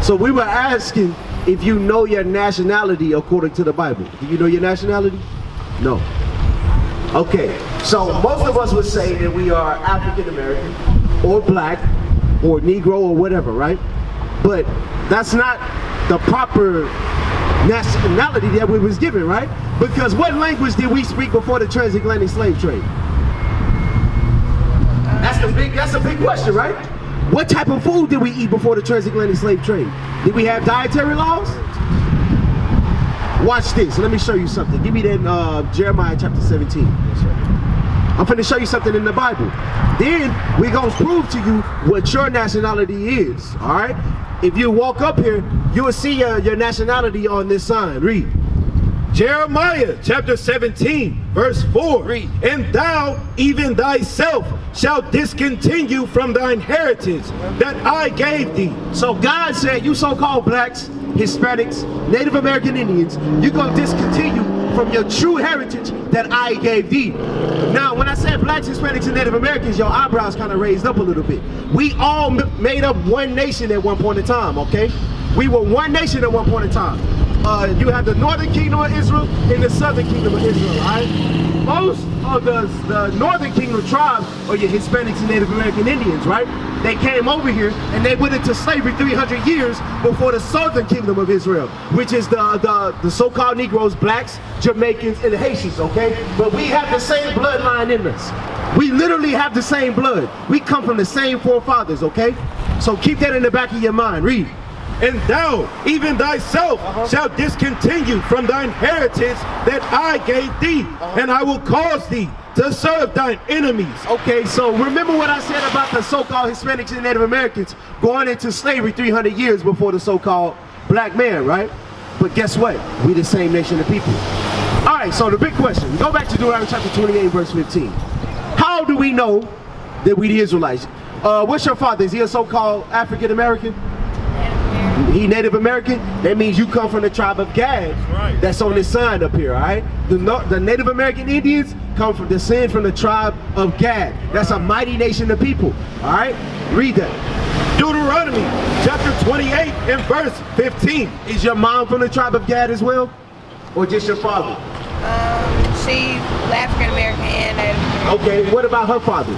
So we were asking if you know your nationality according to the Bible. Do you know your nationality? No. Okay, so most of us would say that we are African American or black or Negro or whatever, right? But that's not the proper nationality that we was given, right? Because what language did we speak before the transatlantic slave trade? That's a big question, right? What type of food did we eat before the transatlantic slave trade? Did we have dietary laws? Watch this. Let me show you something. Give me that Jeremiah chapter 17. I'm going to show you something in the Bible. Then we're going to prove to you what your nationality is. All right? If you walk up here, you will see your nationality on this sign. Read. Jeremiah chapter 17 verse 4. Read. And thou even thyself shalt discontinue from thy inheritance that I gave thee. So God said, you so-called blacks, Hispanics, Native American Indians, you're going to discontinue from your true heritage that I gave thee. Now, when I said blacks, Hispanics, and Native Americans, your eyebrows kind of raised up a little bit. We all made up one nation at one point in time, okay? We were one nation at one point in time. You have the northern kingdom of Israel and the southern kingdom of Israel, right? Most of the northern kingdom tribes are your Hispanics and Native American Indians, right? They came over here and they went into slavery 300 years before the southern kingdom of Israel, which is the so-called Negroes, blacks, Jamaicans, and the Haitians, okay? But we have the same bloodline in us. We literally have the same blood. We come from the same forefathers, okay? So keep that in the back of your mind. Read. And thou, even thyself, shalt discontinue from thy inheritance that I gave thee, and I will cause thee to serve thine enemies. Okay, so remember what I said about the so-called Hispanics and Native Americans going into slavery 300 years before the so-called black man, right? But guess what? We the same nation of people. All right, so the big question. Go back to Deuteronomy chapter 28, verse 15. How do we know that we the Israelites? What's your father? Is he a so-called African American? He Native American? That means you come from the tribe of Gad. Right. That's on this sign up here, all right? The Native American Indians descend from the tribe of Gad. That's a mighty nation of people, all right? Read that. Deuteronomy chapter 28 and verse 15. Is your mom from the tribe of Gad as well? Or just your father? She's African American and Native American. Okay, what about her father?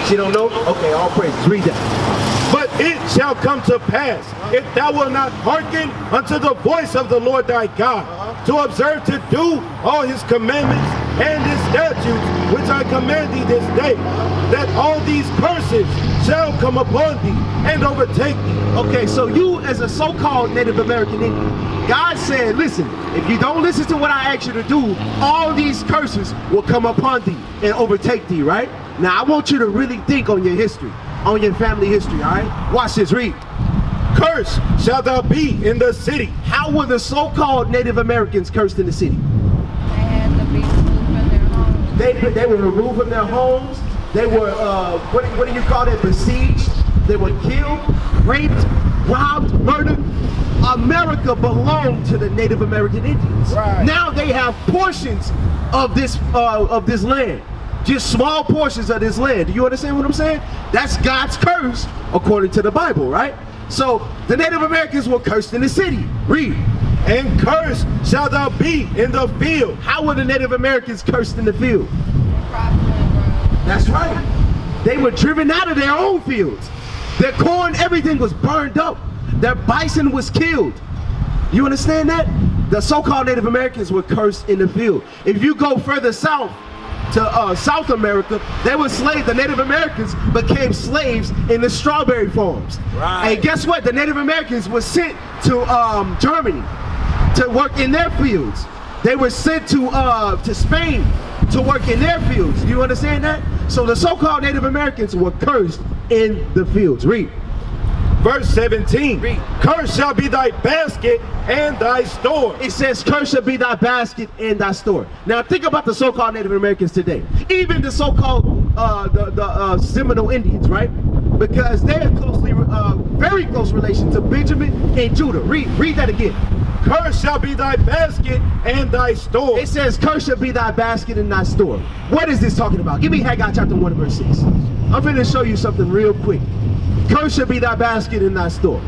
She don't know? Okay, all praises. Read that. But it shall come to pass, if thou wilt not hearken unto the voice of the Lord thy God, to observe to do all his commandments and his statutes, which I command thee this day, that all these curses shall come upon thee and overtake thee. Okay, so you as a so-called Native American Indian, God said, listen, if you don't listen to what I ask you to do, all these curses will come upon thee and overtake thee, right? Now, I want you to really think on your history, on your family history, all right? Watch this, read. Cursed shalt thou be in the city. How were the so-called Native Americans cursed in the city? They had to be removed from their homes. They were removed from their homes. They were, what do you call that, besieged? They were killed, raped, robbed, murdered. America belonged to the Native American Indians. Right. Now they have portions of this land. Just small portions of this land. Do you understand what I'm saying? That's God's curse according to the Bible, right? So the Native Americans were cursed in the city. Read. And cursed shalt thou be in the field. How were the Native Americans cursed in the field? That's right. They were driven out of their own fields. Their corn, everything was burned up. Their bison was killed. You understand that? The so-called Native Americans were cursed in the field. If you go further south, to South America, they were slaves. The Native Americans became slaves in the strawberry farms. Right. And guess what? The Native Americans were sent to Germany to work in their fields. They were sent to Spain to work in their fields. Do you understand that? So the so-called Native Americans were cursed in the fields. Read. Verse 17. Read. Cursed shall be thy basket and thy store. It says, cursed shall be thy basket and thy store. Now think about the so-called Native Americans today. Even the so-called Seminole Indians, right? Because they're closely, very close relation to Benjamin and Judah. Read that again. Cursed shall be thy basket and thy store. It says, cursed shall be thy basket and thy store. What is this talking about? Give me Haggai chapter 1 verse 6. I'm going to show you something real quick. Cursed shall be thy basket and thy store.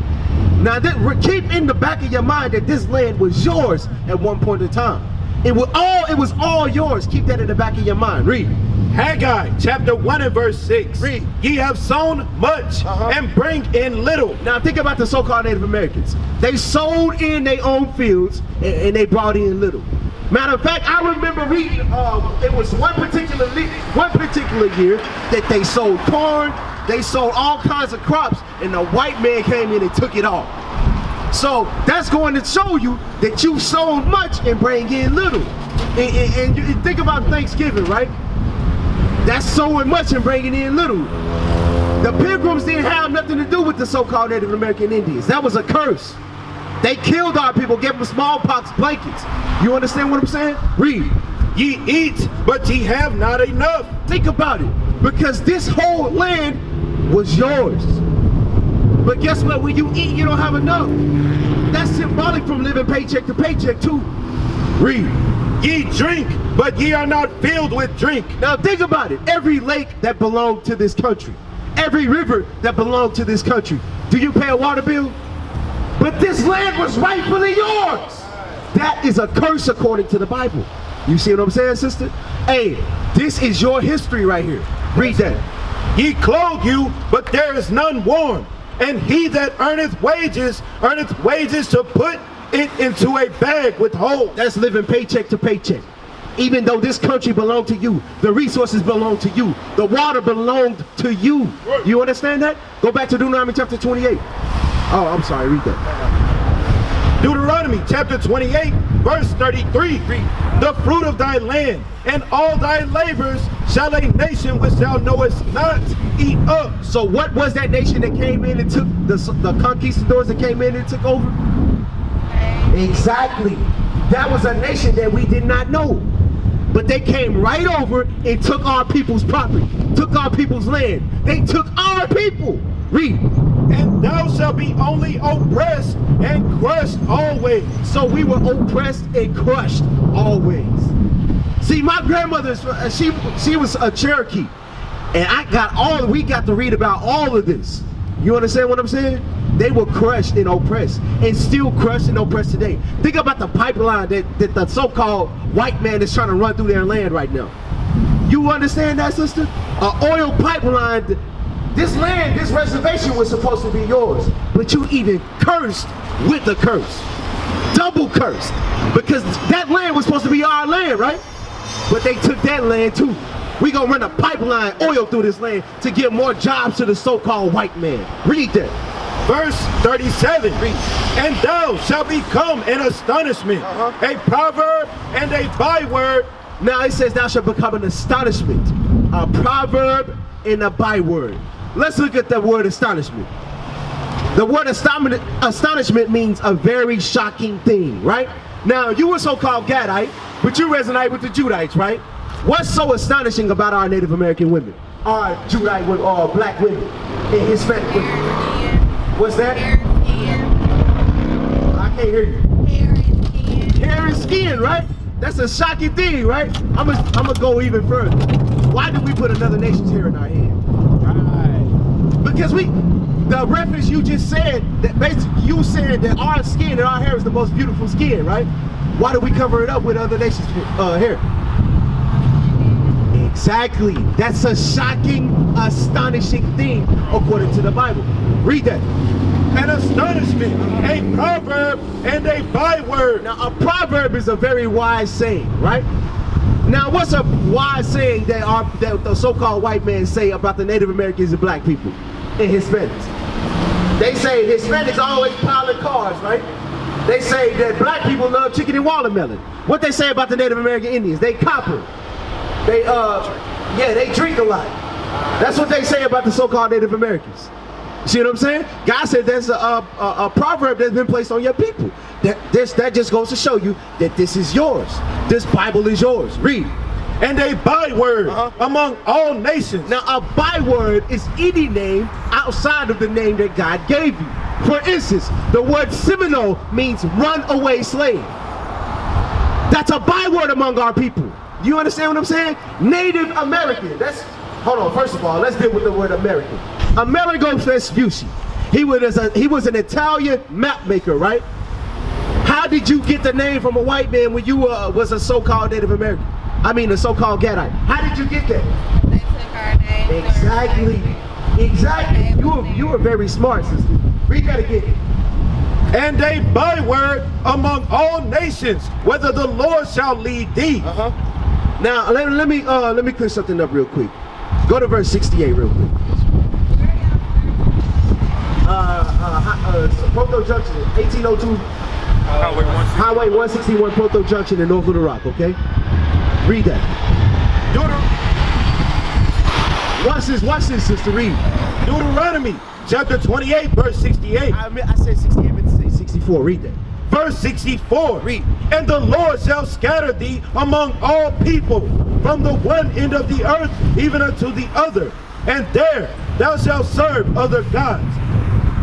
Now, keep in the back of your mind that this land was yours at one point in time. It was all yours. Keep that in the back of your mind. Read. Haggai chapter 1 and verse 6. Read. Ye have sown much and bring in little. Now think about the so-called Native Americans. They sold in their own fields and they brought in little. Matter of fact, I remember reading, it was one particular year that they sold corn, they sold all kinds of crops, and the white man came in and took it all. So that's going to show you that you sold much and bring in little. And you think about Thanksgiving, right? That's sowing much and bringing in little. The Pilgrims didn't have nothing to do with the so-called Native American Indians. That was a curse. They killed our people, gave them smallpox blankets. You understand what I'm saying? Read. Ye eat, but ye have not enough. Think about it. Because this whole land was yours. But guess what? When you eat, you don't have enough. That's symbolic from living paycheck to paycheck too. Read. Ye drink, but ye are not filled with drink. Now think about it. Every lake that belonged to this country, every river that belonged to this country, do you pay a water bill? But this land was rightfully yours. That is a curse according to the Bible. You see what I'm saying, sister? Hey, this is your history right here. Read that. Ye clothe you, but there is none warm. And he that earneth wages to put it into a bag with holes. That's living paycheck to paycheck. Even though this country belonged to you, the resources belong to you, the water belonged to you. You understand that? Go back to Deuteronomy chapter 28. Oh, I'm sorry, read that. Deuteronomy chapter 28, verse 33. The fruit of thy land and all thy labors shall a nation which thou knowest not eat up. So what was that nation that came in and took the conquistadors that came in and took over? Exactly. That was a nation that we did not know. But they came right over and took our people's property, took our people's land. They took our people. Read. And thou shalt be only oppressed and crushed always. So we were oppressed and crushed always. See, my grandmother, she was a Cherokee. And we got to read about all of this. You understand what I'm saying? They were crushed and oppressed, and still crushed and oppressed today. Think about the pipeline that the so-called white man is trying to run through their land right now. You understand that, sister? An oil pipeline. This land, this reservation was supposed to be yours, but you even cursed with a curse. Double cursed. Because that land was supposed to be our land, right? But they took that land too. We gonna run a pipeline oil through this land to give more jobs to the so-called white man. Read that. Verse 37. Read. And thou shalt become an astonishment, a proverb and a byword. Now it says thou shalt become an astonishment, a proverb and a byword. Let's look at the word astonishment. The word astonishment means a very shocking thing, right? Now you were so-called Gadite, but you resonate with the Judites, right? What's so astonishing about our Native American women? Our Judite women, or black women, and Hispanic women? What's that? I can't hear you. Hair and skin, right? That's a shocking thing, right? I'm gonna go even further. Why did we put another nation's hair in our head? Right. Because the reference you just said, that basically you said that our skin and our hair is the most beautiful skin, right? Why do we cover it up with other nations' hair? Exactly. That's a shocking, astonishing thing according to the Bible. Read that. An astonishment, a proverb and a byword. Now a proverb is a very wise saying, right? Now what's a wise saying that the so-called white men say about the Native Americans and black people and Hispanics? They say Hispanics always piling cars, right? They say that black people love chicken and watermelon. What they say about the Native American Indians? They copper. They drink a lot. That's what they say about the so-called Native Americans. See what I'm saying? God said there's a proverb that's been placed on your people. That just goes to show you that this is yours. This Bible is yours. Read. And a byword among all nations. Now a byword is any name outside of the name that God gave you. For instance, the word Seminole means runaway slave. That's a byword among our people. You understand what I'm saying? Native American. Hold on, first of all, let's deal with the word American. Amerigo Vespucci. He was an Italian map maker, right? How did you get the name from a white man when you was a so-called Native American? I mean, a so-called Gadite. How did you get that? They took our name. Exactly. You were very smart, sister. Read that again. And a byword among all nations, whether the Lord shall lead thee. Now let me clear something up real quick. Go to verse 68 real quick. Proto Junction, 1802. Highway 161, Proto Junction in North Little Rock. Okay. Read that. Watch this, sister. Read. Deuteronomy chapter 28, verse 68. I said 68, I meant to say 64. Read that. Verse 64. Read. And the Lord shall scatter thee among all people, from the one end of the earth even unto the other, and there thou shalt serve other gods.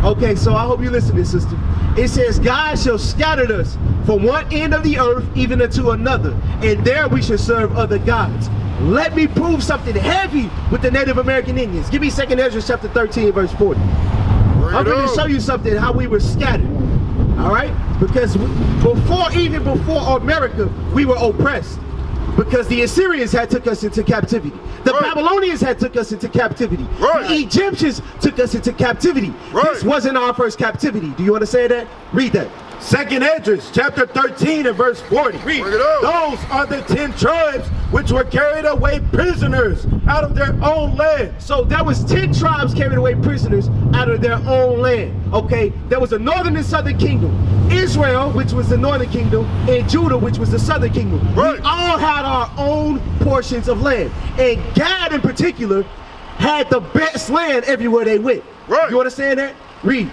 Okay, so I hope you listen to this, sister. It says, God shall scatter us from one end of the earth even unto another, and there we shall serve other gods. Let me prove something heavy with the Native American Indians. Give me 2nd Ezra chapter 13, verse 40. I'm going to show you something, how we were scattered. All right? Because even before America, we were oppressed. Because the Assyrians had took us into captivity. The Babylonians had took us into captivity. The Egyptians took us into captivity. This wasn't our first captivity. Do you understand that? Read that. 2nd Esdras chapter 13 and verse 40. Read. Those are the 10 tribes which were carried away prisoners out of their own land. So there was 10 tribes carried away prisoners out of their own land. Okay, there was a northern and southern kingdom. Israel, which was the northern kingdom, and Judah, which was the southern kingdom. We all had our own portions of land. And Gad in particular had the best land everywhere they went. You understand that? Read.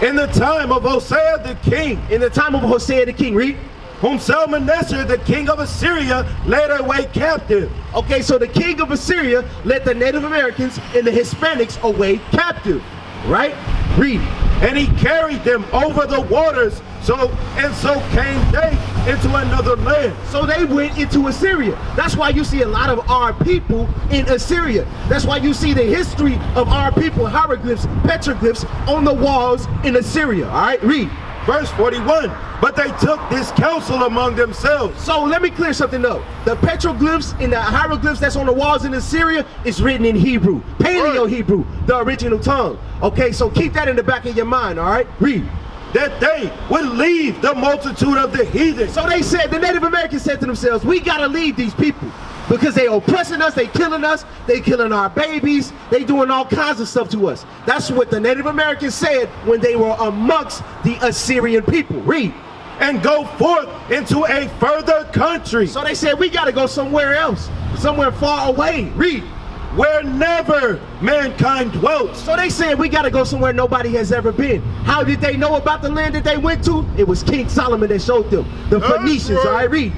In the time of Hosea the king. In the time of Hosea the king. Read. Whom Shalmaneser the king of Assyria led away captive. Okay, so the king of Assyria led the Native Americans and the Hispanics away captive. Right? Read. And he carried them over the waters, so came they into another land. So they went into Assyria. That's why you see a lot of our people in Assyria. That's why you see the history of our people, hieroglyphs, petroglyphs on the walls in Assyria. All right, read. Verse 41, but they took this counsel among themselves. So let me clear something up. The petroglyphs and the hieroglyphs that's on the walls in Assyria is written in Hebrew, Paleo-Hebrew, the original tongue. Okay, so keep that in the back of your mind, all right? Read. That they would leave the multitude of the heathen. So they said, the Native Americans said to themselves, we gotta leave these people because they oppressing us, they killing our babies, they doing all kinds of stuff to us. That's what the Native Americans said when they were amongst the Assyrian people. Read. And go forth into a further country. So they said, we gotta go somewhere else, somewhere far away. Read. Where never mankind dwelt. So they said, we gotta go somewhere nobody has ever been. How did they know about the land that they went to? It was King Solomon that showed them. The Phoenicians, all right, read.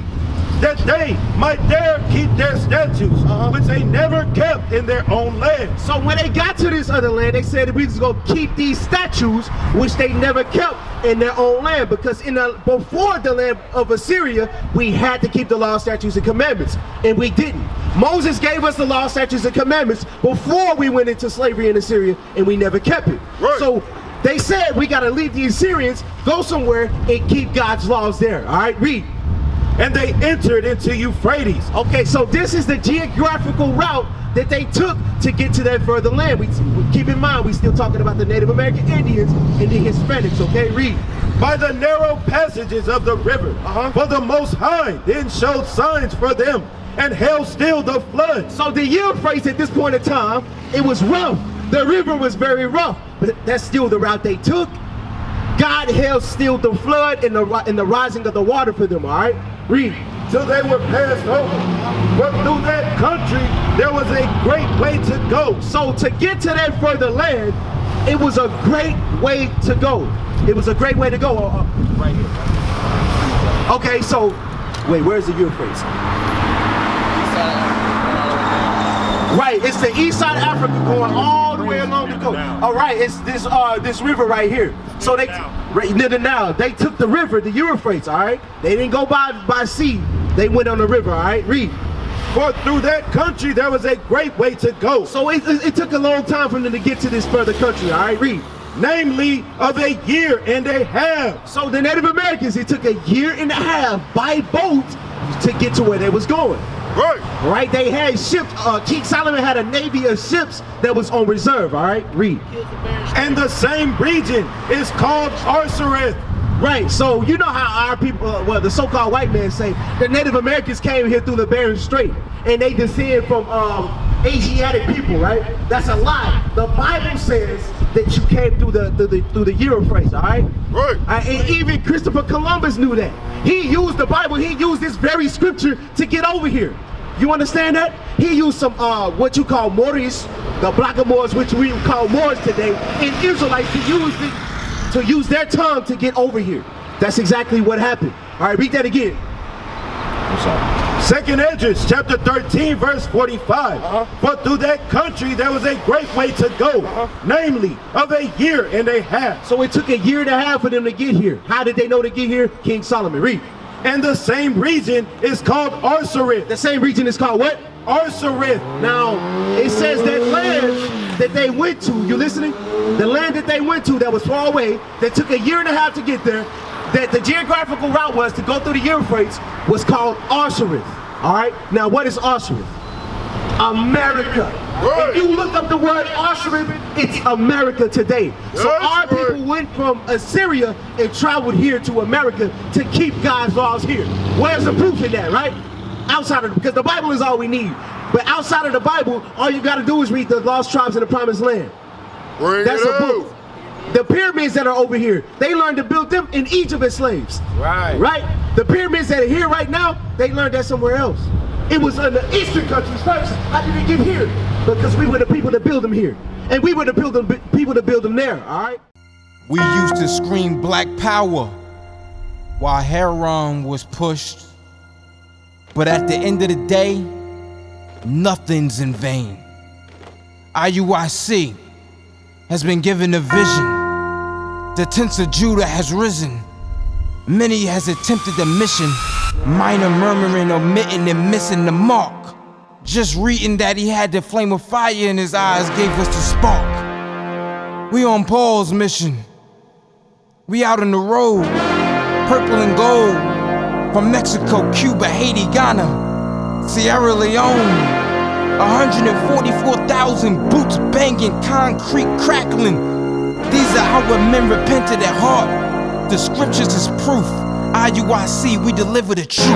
That they might there keep their statutes, which they never kept in their own land. So when they got to this other land, they said we was gonna keep these statues, which they never kept in their own land, because before the land of Assyria, we had to keep the law, statutes, and commandments, and we didn't. Moses gave us the law, statutes, and commandments before we went into slavery in Assyria, and we never kept it. So they said we gotta leave the Assyrians, go somewhere, and keep God's laws there. All right, read. And they entered into Euphrates. Okay, so this is the geographical route that they took to get to that further land. We keep in mind, we still talking about the Native American Indians and the Hispanics, okay? Read. By the narrow passages of the river, for the Most High then showed signs for them, and held still the flood. So the Euphrates at this point in time, it was rough. The river was very rough, but that's still the route they took. God held still the flood and the rising of the water for them, all right? Read. Till they were passed over. But through that country, there was a great way to go. So to get to that further land, it was a great way to go. It was a great way to go. Right here. Okay, so, wait, where's the Euphrates? Right, it's the east side of Africa going all the way along the coast. All right, it's this river right here. So they they took the river, the Euphrates, all right? They didn't go by sea. They went on the river, all right? Read. For through that country there was a great way to go. So it took a long time for them to get to this further country, all right? Read. namely of a year and a half. So the Native Americans, it took a year and a half by boat to get to where they was going. Right. Right? They had ships. King Solomon had a navy of ships that was on reserve. All right, read. And the same region is called Arsareth. Right. So you know how our people, well, the so-called white men say the Native Americans came here through the Bering Strait, and they descend from Asiatic people. Right? That's a lie. The Bible says that you came through the Euphrates. All right. Right. And even Christopher Columbus knew that. He used the Bible. He used this very scripture to get over here. You understand that? He used some what you call Moors, the Blackamoors, which we call Moors today, and Israelites to use their tongue to get over here. That's exactly what happened. All right, read that again. I'm sorry. Second Esdras, chapter 13, verse 45. For through that country there was a great way to go, namely of a year and a half. So it took a year and a half for them to get here. How did they know to get here? King Solomon. Read. And the same region is called Arsareth. The same region is called what? Arsareth. Now, it says that land that they went to, you listening? The land that they went to that was far away, that took a year and a half to get there, that the geographical route was to go through the Euphrates, was called Arsareth. All right? Now, what is Arsareth? America. Right. If you look up the word Arsareth, it's America today. So That's our right. people went from Assyria and traveled here to America to keep God's laws here. Where's the proof in that, right? Outside of, because the Bible is all we need. But outside of the Bible, all you got to do is read the lost tribes in the promised land. Bring That's it a book. out. The pyramids that are over here, they learned to build them in Egypt as slaves. Right. Right? The pyramids that are here right now, they learned that somewhere else. It was in the eastern countries first. How did it get here? Because we were the people that built them here. And we were the people that built them there, all right? We used to scream black power while heroin was pushed. But at the end of the day, nothing's in vain. IUIC has been given a vision. The tents of Judah has risen. Many has attempted the mission. Minor murmuring, omitting, and missing the mark. Just reading that he had the flame of fire in his eyes gave us the spark. We on Paul's mission. We out on the road, purple and gold. From Mexico, Cuba, Haiti, Ghana, Sierra Leone. 144,000 boots banging, concrete crackling. These are our men repented at heart. The scriptures is proof. IUIC, we deliver the truth.